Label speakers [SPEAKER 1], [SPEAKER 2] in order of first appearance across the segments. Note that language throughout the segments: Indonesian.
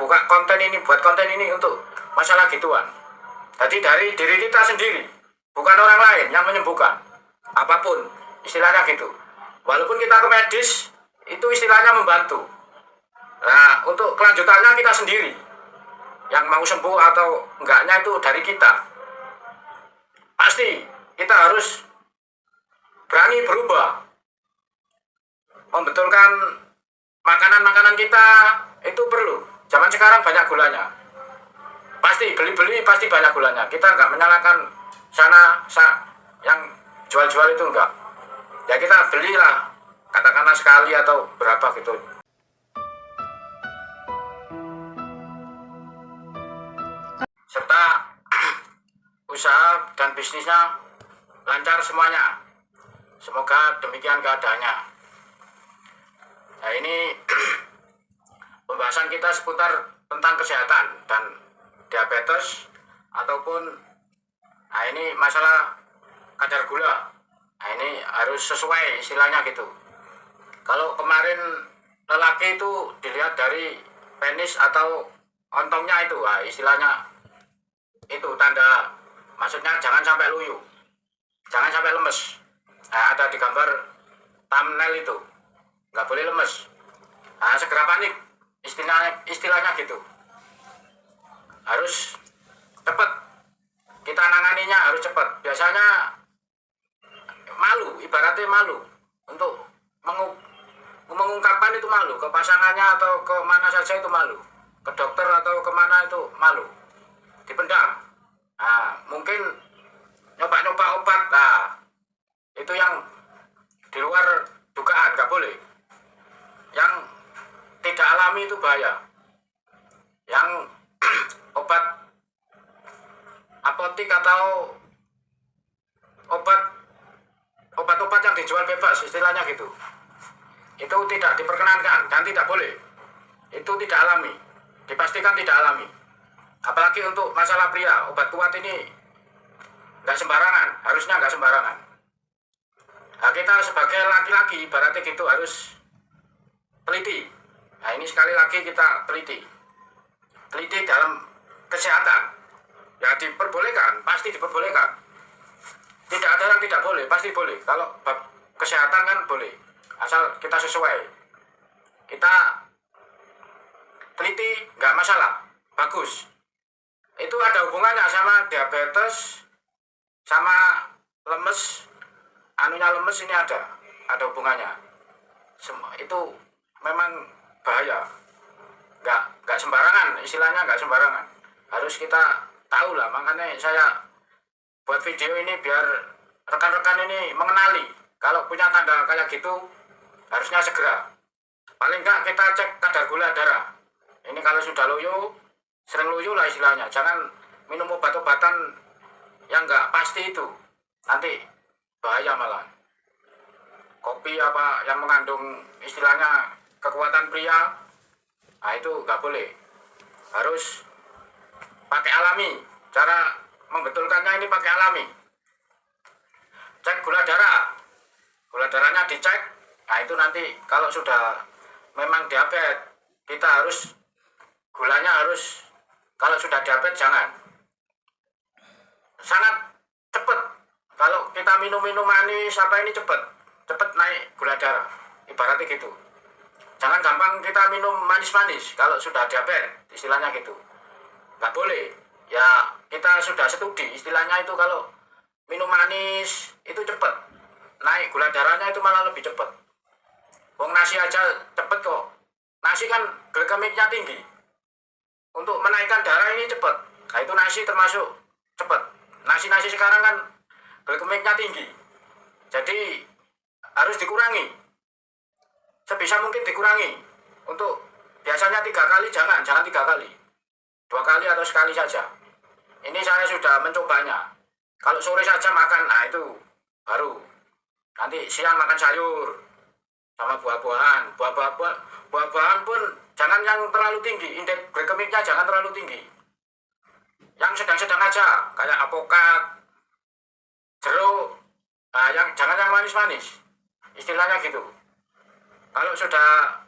[SPEAKER 1] buka konten ini, buat konten ini untuk masalah gituan. Jadi dari diri kita sendiri, bukan orang lain yang menyembuhkan. Apapun istilahnya gitu. Walaupun kita ke medis, itu istilahnya membantu. Nah, untuk kelanjutannya kita sendiri. Yang mau sembuh atau enggaknya itu dari kita. Pasti kita harus berani berubah. Membetulkan makanan-makanan kita itu perlu. Zaman sekarang banyak gulanya. Pasti beli-beli pasti banyak gulanya. Kita nggak menyalahkan yang jual-jual itu enggak. Ya kita belilah, katakanlah sekali atau berapa gitu. Serta usaha dan bisnisnya lancar semuanya. Semoga demikian keadaannya. Nah ini pembahasan kita seputar tentang kesehatan dan diabetes ataupun ini masalah kadar gula. Nah ini harus sesuai istilahnya gitu. Kalau kemarin lelaki itu dilihat dari penis atau ontongnya itu, nah istilahnya itu tanda, maksudnya jangan sampai loyo, jangan sampai lemes. Nah, ada di gambar thumbnail itu, nggak boleh lemes. Nah, segera panik, istilahnya gitu. Harus cepat, kita nanganinya harus cepat. Biasanya malu, ibaratnya malu untuk mengungkapkan itu, malu ke pasangannya atau ke mana saja itu malu, ke dokter atau kemana itu malu, dipendam. Nah, mungkin nyoba-nyoba obat, nah itu yang di luar dugaan, nggak boleh. Yang tidak alami itu bahaya. Yang apotik atau obat-obat yang dijual bebas istilahnya gitu, itu tidak diperkenankan dan tidak boleh. Itu tidak alami, dipastikan tidak alami. Apalagi untuk masalah pria, obat kuat ini nggak sembarangan, harusnya nggak sembarangan. Nah, kita sebagai laki-laki ibaratnya gitu harus teliti. Nah ini sekali lagi kita teliti dalam kesehatan. Ya diperbolehkan, pasti diperbolehkan. Tidak ada yang tidak boleh, pasti boleh. Kalau bab kesehatan kan boleh, asal kita sesuai. Kita teliti, nggak masalah, bagus. Itu ada hubungannya sama diabetes, sama lemes, lemes ini ada hubungannya. Semua itu memang bahaya, nggak sembarangan, istilahnya nggak sembarangan. Harus kita tahu lah, makanya saya buat video ini biar rekan-rekan ini mengenali. Kalau punya tanda kayak gitu harusnya segera, paling nggak kita cek kadar gula darah. Ini kalau sudah loyo, sering loyo lah istilahnya, jangan minum obat-obatan yang nggak pasti itu, nanti bahaya malah. Kopi apa yang mengandung istilahnya kekuatan pria, nah itu nggak boleh. Harus pakai alami, cara membetulkannya ini pakai alami. Cek gula darahnya dicek. Nah itu nanti kalau sudah memang diabetes, kita harus gulanya harus, kalau sudah diabetes jangan. Sangat cepat kalau kita minum manis apa ini cepat naik gula darah, ibaratnya gitu. Jangan gampang kita minum manis-manis kalau sudah diabetes, istilahnya gitu. Nggak boleh. Ya kita sudah studi istilahnya itu, kalau minum manis itu cepat naik gula darahnya, itu malah lebih cepat. Wong nasi aja cepet kok. Nasi kan glikemiknya tinggi. Untuk menaikkan darah ini cepat. Nah itu nasi termasuk cepat. Nasi sekarang kan glikemiknya tinggi. Jadi harus dikurangi. Sebisa mungkin dikurangi. Untuk biasanya 3 kali, jangan 3 kali. 2 kali atau sekali saja. Ini saya sudah mencobanya. Kalau sore saja makan, nah itu baru. Nanti siang makan sayur sama buah-buahan. Buah-buahan pun jangan yang terlalu tinggi, indeks glikemiknya jangan terlalu tinggi. Yang sedang-sedang aja, kayak apokat, jeruk, nah jangan yang manis-manis. Istilahnya gitu. Kalau sudah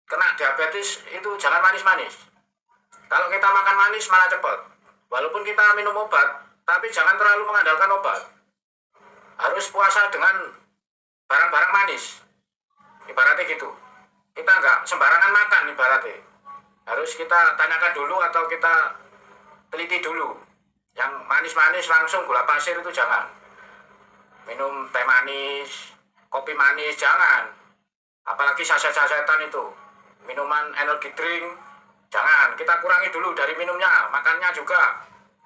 [SPEAKER 1] kena diabetes itu jangan manis-manis. Kalau kita makan manis malah cepet. Walaupun kita minum obat, tapi jangan terlalu mengandalkan obat. Harus puasa dengan barang-barang manis. Ibaratnya gitu. Kita nggak sembarangan makan ibaratnya. Harus kita tanyakan dulu atau kita teliti dulu. Yang manis-manis langsung gula pasir itu jangan. Minum teh manis, kopi manis jangan. Apalagi saset-sasetan itu. Minuman energi drink jangan. Kita kurangi dulu dari minumnya, makannya juga.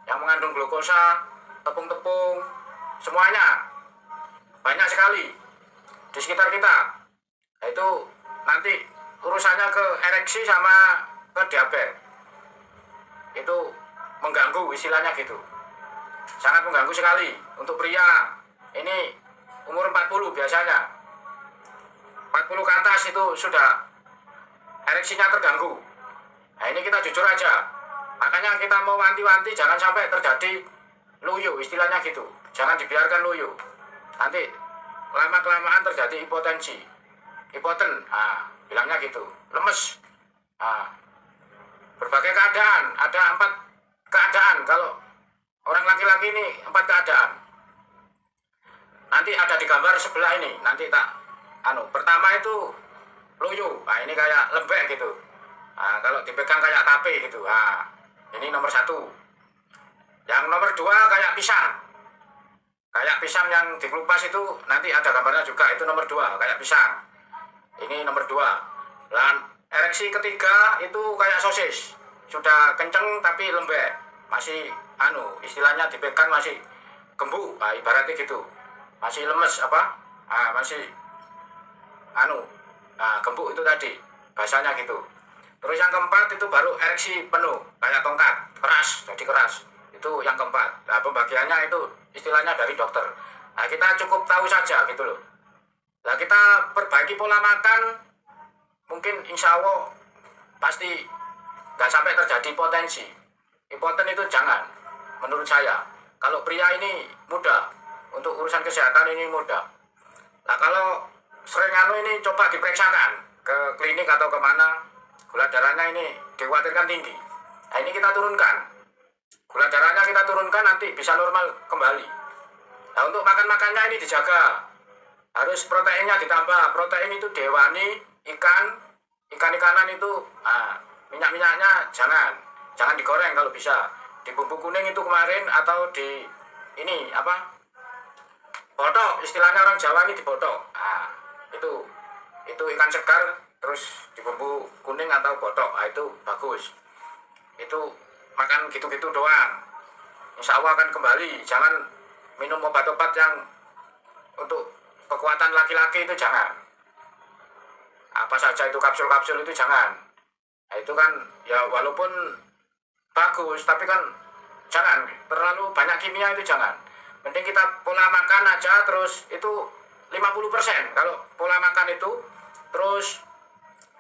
[SPEAKER 1] Yang mengandung glukosa, tepung-tepung, semuanya. Banyak sekali di sekitar kita. Itu nanti urusannya ke ereksi sama ke diabetes. Itu mengganggu istilahnya gitu. Sangat mengganggu sekali. Untuk pria ini umur 40 biasanya. 40 ke atas itu sudah ereksinya terganggu. Nah ini kita jujur aja. Makanya kita mau wanti-wanti jangan sampai terjadi loyo istilahnya gitu. Jangan dibiarkan loyo. Nanti lama-kelamaan terjadi hipotensi. Hipoten, bilangnya gitu. Lemes. Berbagai keadaan. Ada 4 keadaan. Kalau orang laki-laki ini 4 keadaan. Nanti ada di gambar sebelah ini. Nanti tak pertama itu loyo. Ini kayak lembek gitu. Kalau dipegang kayak tape gitu. Ini nomor 1. Yang nomor 2 kayak pisang. Kayak pisang yang dikelupas itu nanti ada gambarnya juga. Itu nomor 2 kayak pisang. Ini nomor 2. Dan ereksi ketiga itu kayak sosis. Sudah kenceng tapi lembek. Masih istilahnya dipegang masih gembuk. Ibaratnya gitu. Masih lemes masih gembuk itu tadi. Bahasanya gitu. Terus yang keempat itu baru ereksi penuh, kayak tongkat, keras, jadi keras. Itu yang keempat. Nah, pembagiannya itu istilahnya dari dokter. Nah, kita cukup tahu saja gitu loh. Nah, kita perbaiki pola makan, mungkin insya Allah pasti nggak sampai terjadi potensi. Impoten itu jangan, menurut saya. Kalau pria ini mudah, untuk urusan kesehatan ini mudah. Nah, kalau sering ini coba diperiksakan ke klinik atau kemana. Gula darahnya ini dikhawatirkan tinggi. Nah ini kita turunkan. Gula darahnya kita turunkan nanti bisa normal kembali. Nah untuk makan-makannya ini dijaga. Harus proteinnya ditambah. Protein itu dewani, ikan-ikanan itu minyak-minyaknya jangan digoreng kalau bisa. Di bumbu kuning itu kemarin atau di ini botok, istilahnya orang Jawa ini dibotok. Itu ikan segar terus di bumbu kuning atau botok, itu bagus. Itu makan gitu-gitu doang, insya Allah akan kembali. Jangan minum obat-obat yang untuk kekuatan laki-laki itu jangan. Apa saja itu kapsul-kapsul itu jangan. Nah, itu kan ya walaupun bagus, tapi kan jangan terlalu banyak kimia itu jangan. Penting kita pola makan aja terus itu 50%. Kalau pola makan itu terus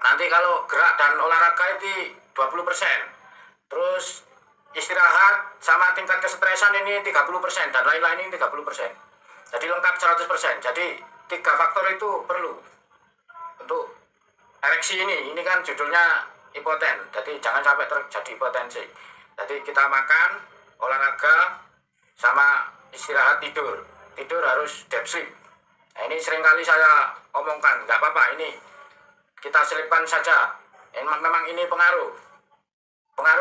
[SPEAKER 1] nanti kalau gerak dan olahraga itu 20%. Terus istirahat sama tingkat kesetresan ini 30% dan lain-lain ini 30%. Jadi lengkap 100%. Jadi 3 faktor itu perlu untuk ereksi ini. Ini kan judulnya hipoten. Jadi jangan sampai terjadi hipotensi. Jadi kita makan, olahraga, sama istirahat tidur. Tidur harus deep sleep. Nah, ini seringkali saya omongkan, nggak apa-apa ini kita selipkan saja. Memang ini pengaruh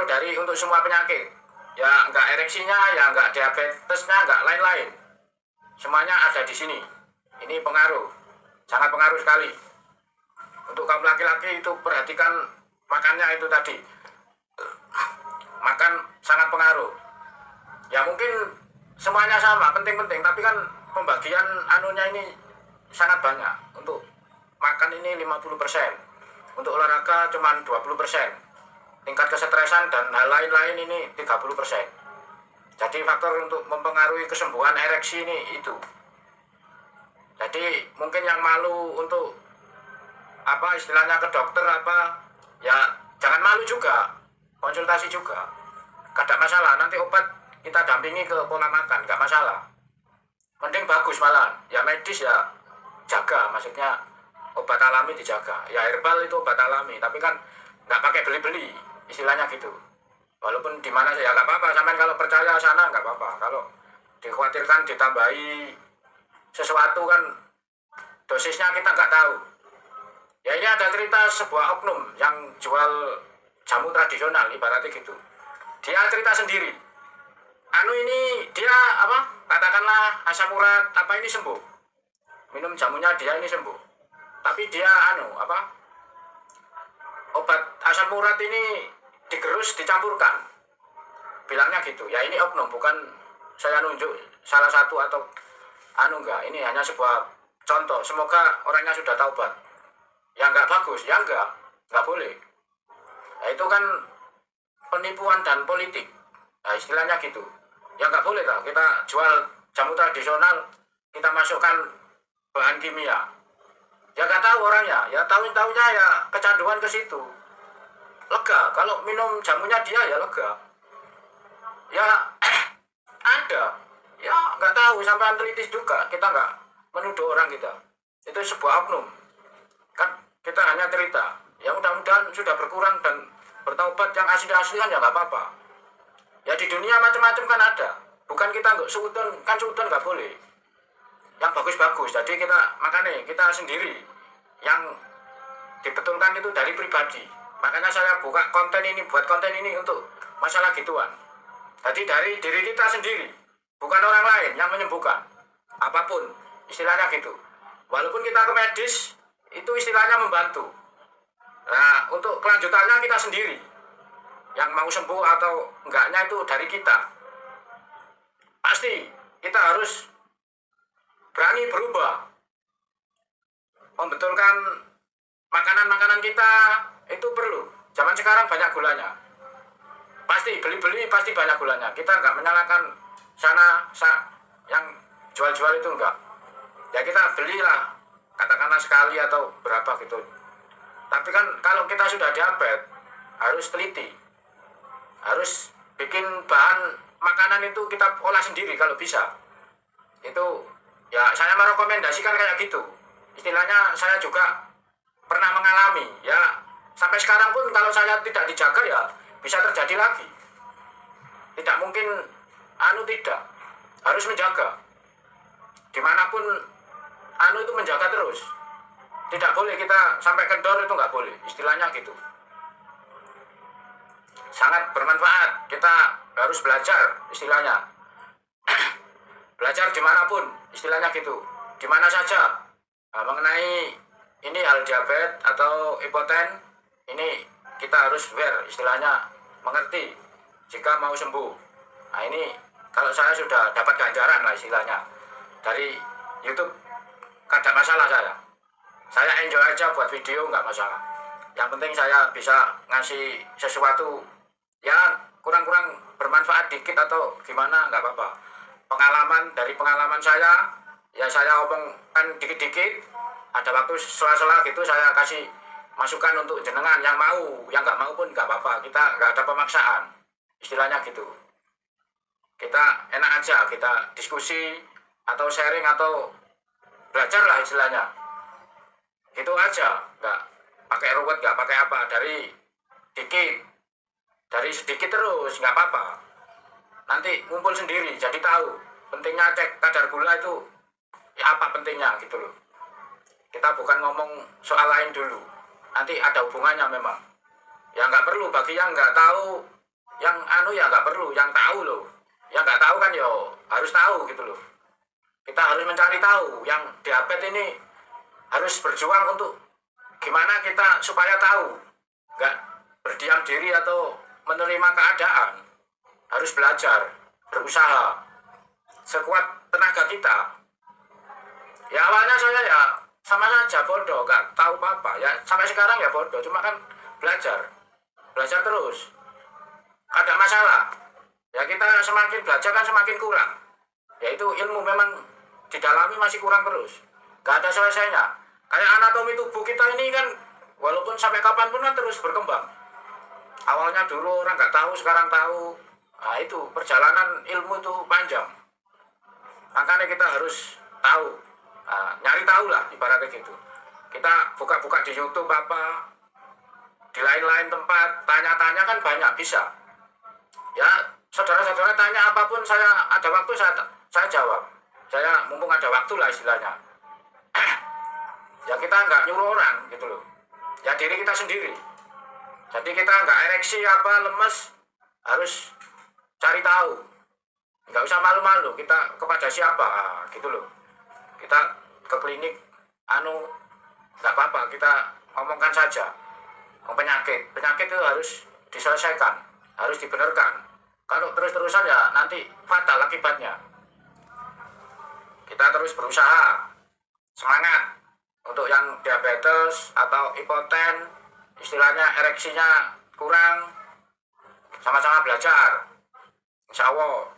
[SPEAKER 1] dari untuk semua penyakit. Ya nggak ereksinya, ya nggak diabetesnya, nggak lain-lain. Semuanya ada di sini. Ini pengaruh, sangat pengaruh sekali. Untuk kaum laki-laki itu perhatikan makannya itu tadi. Makan sangat pengaruh. Ya mungkin semuanya sama, penting-penting, tapi kan pembagian anunya ini sangat banyak. Untuk makan ini 50%, untuk olahraga cuma 20%, tingkat kesetresan dan hal lain-lain ini 30%. Jadi faktor untuk mempengaruhi kesembuhan ereksi ini itu. Jadi mungkin yang malu untuk istilahnya ke dokter ya jangan malu juga, konsultasi juga, gak ada masalah. Nanti obat kita dampingi ke pola makan, gak masalah. Mending bagus malah, ya medis ya jaga, maksudnya obat alami dijaga. Ya herbal itu obat alami, tapi kan nggak pakai beli-beli, istilahnya gitu. Walaupun di mana ya nggak apa-apa, sampean kalau percaya sana nggak apa-apa. Kalau dikhawatirkan ditambahi sesuatu kan dosisnya kita nggak tahu. Ya ini ada cerita sebuah oknum yang jual jamu tradisional ibaratnya gitu. Dia cerita sendiri. Anu ini dia apa? Katakanlah asam urat apa ini sembuh. Minum jamunya dia ini sembuh. Tapi dia anu apa? Obat asam urat ini digerus dicampurkan. Bilangnya gitu. Ya ini oknum, bukan saya nunjuk salah satu atau anu enggak. Ini hanya sebuah contoh. Semoga orangnya sudah taubat. Ya nggak bagus, ya nggak boleh. Nah, itu kan penipuan dan politik. Nah, istilahnya gitu. Ya nggak boleh lah kita jual jamu tradisional, kita masukkan bahan kimia. Ya nggak tahu orangnya, ya tahu-tahunya ya kecanduan ke situ. Lega, kalau minum jamunya dia ya lega. Ya ada, ya nggak tahu sampai teliti juga, kita nggak menuduh orang kita. Itu sebuah oknum. Kan kita hanya cerita, ya mudah-mudahan sudah berkurang dan bertaubat yang asli-asli kan ya nggak apa-apa. Ya di dunia macam-macam kan ada, bukan kita nggak suudon, kan suudon nggak boleh. Yang bagus-bagus, jadi kita makanya kita sendiri yang dibetulkan itu dari pribadi. Makanya saya buka konten ini, buat konten ini untuk masalah gituan. Jadi dari diri kita sendiri, bukan orang lain yang menyembuhkan apapun, istilahnya gitu. Walaupun kita ke medis, itu istilahnya membantu. Nah, untuk kelanjutannya kita sendiri yang mau sembuh atau enggaknya itu dari kita. Pasti kita harus berani berubah, membetulkan makanan-makanan kita itu perlu. Zaman sekarang banyak gulanya, pasti beli-beli pasti banyak gulanya. Kita nggak menyalahkan yang jual-jual itu enggak. Ya kita belilah katakanlah sekali atau berapa gitu. Tapi kan kalau kita sudah diabetes harus teliti, harus bikin bahan makanan itu kita olah sendiri kalau bisa. Itu ya saya merekomendasikan kayak gitu. Istilahnya saya juga pernah mengalami ya, sampai sekarang pun kalau saya tidak dijaga ya bisa terjadi lagi. Tidak mungkin tidak, harus menjaga dimanapun itu menjaga terus. Tidak boleh kita sampai kendor, itu nggak boleh, istilahnya gitu. Sangat bermanfaat, kita harus belajar istilahnya. Belajar dimanapun, istilahnya gitu, dimana saja. Nah, mengenai ini hal diabetes atau hipoten, ini kita harus aware, istilahnya mengerti jika mau sembuh. Nah ini kalau saya sudah dapat ganjaran lah istilahnya dari YouTube, kada masalah saya enjoy aja buat video, nggak masalah. Yang penting saya bisa ngasih sesuatu ya kurang-kurang bermanfaat dikit atau gimana, nggak apa-apa. Dari pengalaman saya ya saya omongkan dikit-dikit, ada waktu sela-sela gitu saya kasih masukan untuk jenengan yang mau, yang nggak mau pun nggak apa-apa. Kita nggak ada pemaksaan, istilahnya gitu. Kita enak aja, kita diskusi atau sharing atau belajar lah istilahnya. Itu aja, nggak pakai ruwet, nggak pakai apa, dari sedikit terus, nggak apa-apa. Nanti ngumpul sendiri, jadi tahu pentingnya cek kadar gula itu ya apa pentingnya gitu loh. Kita bukan ngomong soal lain dulu, nanti ada hubungannya memang. Ya nggak perlu bagi yang nggak tahu, yang ya nggak perlu, yang tahu loh. Yang nggak tahu kan yo harus tahu gitu loh. Kita harus mencari tahu, yang diabetes ini harus berjuang untuk gimana kita supaya tahu, nggak berdiam diri atau menerima keadaan. Harus belajar, berusaha sekuat tenaga kita. Ya awalnya saya ya sama saja bodoh, nggak tahu apa-apa ya, sampai sekarang ya bodoh, cuma kan belajar terus, ada masalah ya. Kita semakin belajar kan semakin kurang, yaitu ilmu memang didalami masih kurang terus, nggak ada selesainya. Kayak anatomi tubuh kita ini kan walaupun sampai kapanpun kan terus berkembang. Awalnya dulu orang nggak tahu, sekarang tahu. Nah itu perjalanan ilmu itu panjang, makanya kita harus tahu. Nah, nyari tahu lah ibaratnya gitu. Kita buka-buka di YouTube apa, di lain-lain tempat, tanya-tanya kan banyak bisa. Ya, saudara-saudara tanya apapun, saya ada waktu saya jawab. Saya mumpung ada waktu lah istilahnya. Ya kita nggak nyuruh orang gitu loh. Ya diri kita sendiri. Jadi kita nggak ereksi apa lemes, harus cari tahu. Nggak usah malu-malu kita kepada siapa gitu loh. Kita ke klinik nggak apa-apa, kita ngomongkan saja. Penyakit itu harus diselesaikan, harus dibenarkan. Kalau terus-terusan ya nanti fatal akibatnya. Kita terus berusaha, semangat. Untuk yang diabetes atau hipoten, istilahnya ereksinya kurang, sama-sama belajar. Insya Allah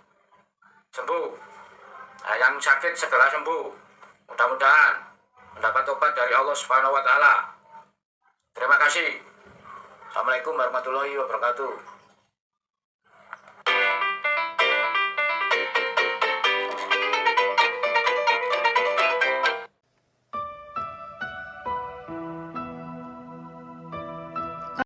[SPEAKER 1] sembuh. Nah, yang sakit segera sembuh. Mudah-mudahan mendapat obat dari Allah Subhanahu wa Ta'ala. Terima kasih. Assalamualaikum warahmatullahi wabarakatuh.